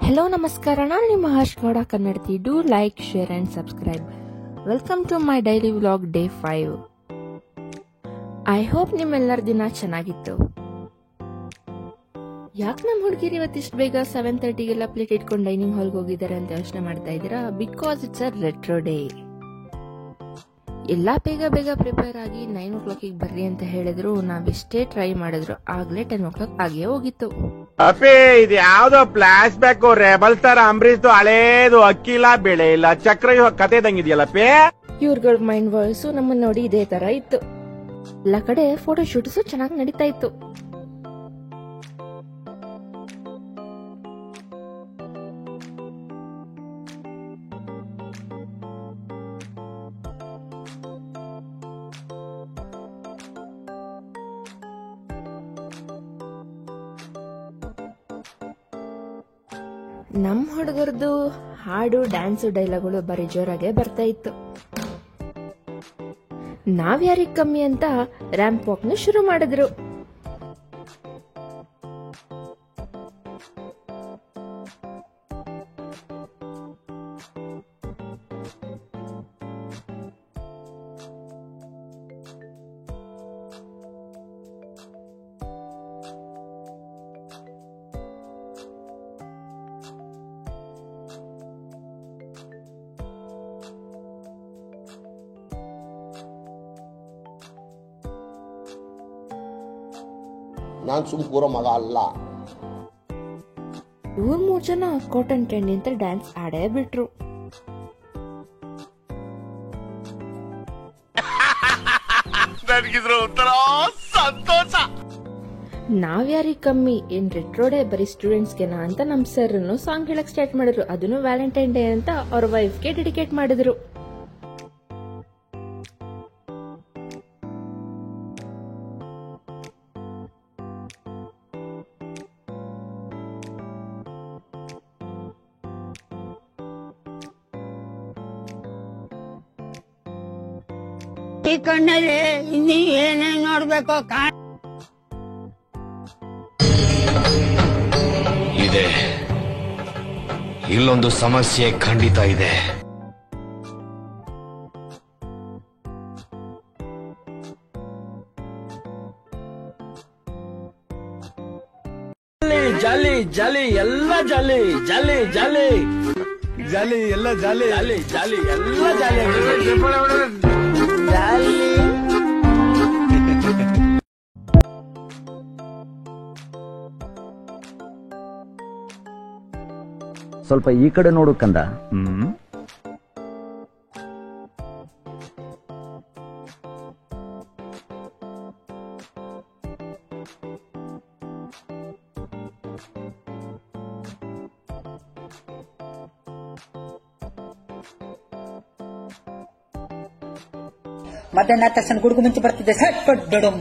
Hello ನಮಸ್ಕಾರ, ನಾನು ನಿಮ್ಮ ಹರ್ಷ್ ಗೌಡ ಕನ್ನಡತಿ. Do like, share and subscribe. Welcome to my daily vlog day 5. I hope ನಿಮ್ಮೆಲ್ಲರ ದಿನ ಚೆನ್ನಾಗಿತ್ತು. ಯಾಕೆ ನಮ್ಮ ಹುಡುಗಿರು ಇವತ್ತಿಷ್ಟು ಬೇಗ 7:30ಗೆಲ್ಲ ಪ್ಲೇಟ್ ಇಟ್ಕೊಂಡು ಡೈನಿಂಗ್ ಹಾಲ್ಗೆ ಹೋಗಿದ್ದಾರೆ ಅಂತ ಯೋಚನೆ ಮಾಡ್ತಾ ಇದ್ದೀರಾ? Because it's a retro day. ಎಲ್ಲ ಬೇಗ ಬೇಗ ಪ್ರಿಪೇರ್ ಆಗಿ 9 o'clock ಬರ್ರಿ ಅಂತ ಹೇಳಿದ್ರು. ನಾವೆಷ್ಟೇ ಟ್ರೈ ಮಾಡಿದ್ರು ಆಗ್ಲೇ 10 o'clock ಆಗೇ ಹೋಗಿತ್ತು. ಅಪ್ಪಿ, ಇದು ಯಾವ್ದೋ flash back rebel star Ambareesh ಹಳೇದು ಅಕ್ಕಿ ಇಲ್ಲ ಬೆಳೆ ಇಲ್ಲ ಚಕ್ರ ಕತೆ ಇದಂಗಿದೆಯಲ್ಲಪ್ಪಿ. ಇವ್ರಗಳ ಮೈಂಡ್ ವಾಯ್ಸು ನಮ್ಮನ್ನ ನೋಡಿ ಇದೇ ತರ ಇತ್ತು. ಎಲ್ಲ ಕಡೆ ಫೋಟೋ ಶೂಟ್ಸು ಚೆನ್ನಾಗಿ ನಡೀತಾ ಇತ್ತು. ನಮ್ ಹುಡುಗರದು ಹಾಡು, ಡ್ಯಾನ್ಸು, ಡೈಲಾಗ್ಗಳು ಬರೀ ಜೋರಾಗೆ ಬರ್ತಾ ಇತ್ತು. ನಾವ್ಯಾರಿಗ್ ಕಮ್ಮಿ ಅಂತ ರ್ಯಾಂಪ್ ವಾಕ್ನ ಶುರು ಮಾಡಿದ್ರು. ನಾನ್ ಸುಮ್ ಕೂರೋ ಮಗ ಅಲ್ಲ. 2-3 ಜನ ಕಾಟನ್ ಕ್ಯಾಂಡಿ ಅಂತ ಡ್ಯಾನ್ಸ್ ಆಡೇ ಬಿಟ್ರು. ಸಂತೋಷ. ನಾವ್ಯಾರಿಗ್ ಕಮ್ಮಿ, ಏನ್ ರೆಟ್ರೋ ಡೇ ಬರೀ ಸ್ಟೂಡೆಂಟ್ಸ್ಗೆನಾ ಅಂತ ನಮ್ ಸರ್ ಸಾಂಗ್ ಹೇಳಕ್ ಸ್ಟಾರ್ಟ್ ಮಾಡಿದ್ರು. ಅದನ್ನು ವ್ಯಾಲೆಂಟೈನ್ ಡೇ ಅಂತ ಅವ್ರ ವೈಫ್ಗೆ ಡೆಡಿಕೇಟ್ ಮಾಡಿದ್ರು. ಈ ಕಣ್ಣಲ್ಲಿ ಇನ್ನೀ ಏನೇನ್ ನೋಡ್ಬೇಕೋ ಇದೆ. ಇಲ್ಲೊಂದು ಸಮಸ್ಯೆ ಖಂಡಿತ ಇದೆ. ಜಾಲಿ ಜಾಲಿ ಎಲ್ಲ ಜಾಲಿ ಜಾಲಿ ಜಾಲಿ ಜಾಲಿ ಎಲ್ಲ ಜಾಲಿ ಜಾಲಿ ಜಾಲಿ ಎಲ್ಲ ಜಾಲಿ ಜಾಲಿ. ಸ್ವಲ್ಪ ಈ ಕಡೆ ನೋಡು ಕಂದ. ಮಧ್ಯಾಹ್ನ ತಕ್ಷಣ ಗುಡುಗು ಮುಂಚೆ ಬರ್ತಿದ್ದೆ ಸಟ್ ಪಡ್ಡಂ.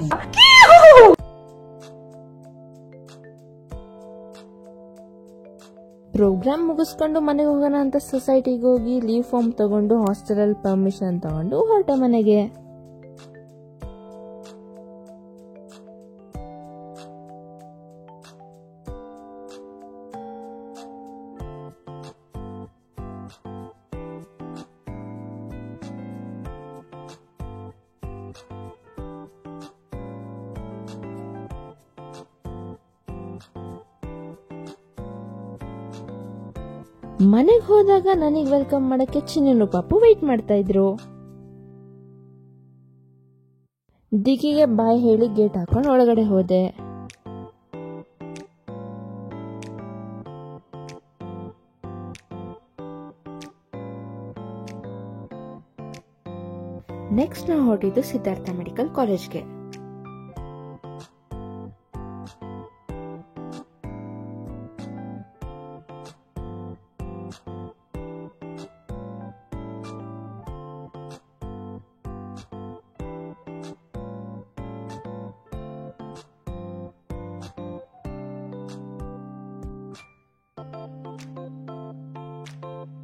ಪ್ರೋಗ್ರಾಮ್ ಮುಗಿಸ್ಕೊಂಡು ಮನೆಗೆ ಹೋಗೋಣ ಅಂತ ಸೊಸೈಟಿಗೆ ಹೋಗಿ ಲೀವ್ ಫಾರ್ಮ್ ತಗೊಂಡು ಹಾಸ್ಟೆಲ್ ಪರ್ಮಿಷನ್ ತಗೊಂಡು ಹೊರಟೆ ಮನೆಗೆ. ಮನೆಗೆ ಹೋದಾಗ ನನಗೆ ವೆಲ್ಕಮ್ ಮಾಡಕ್ಕೆ ಚಿನ್ನು ಪಾಪು ವೇಟ್ ಮಾಡ್ತಾ ಇದ್ರು. ದಿಕ್ಕಿಗೆ ಬಾಯ್ ಹೇಳಿ ಗೇಟ್ ಹಾಕೊಂಡು ಒಳಗಡೆ ಹೋದೆ. ನೆಕ್ಸ್ಟ್ ನಾವು ಹೊರಟಿದ್ದು ಸಿದ್ಧಾರ್ಥ ಮೆಡಿಕಲ್ ಕಾಲೇಜ್ಗೆ.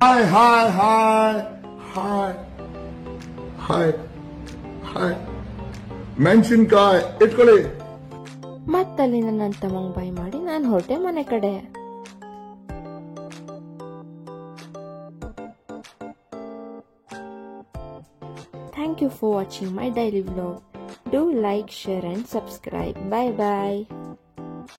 Hi hi hi hi hi hi ಮೆಣಸಿನ್ಕಾಯಿ ಇಟ್ಕೊಳ್ಳಿ. ಮತ್ತಲ್ಲಿ ನನ್ನ ತಮ್ಮಂಗ್ ಬಾಯ್ ಮಾಡಿ ನಾನು ಹೊರಟೆ ಮನೆ ಕಡೆ. Thank you for watching my daily vlog. Do like, share and subscribe. Bye bye.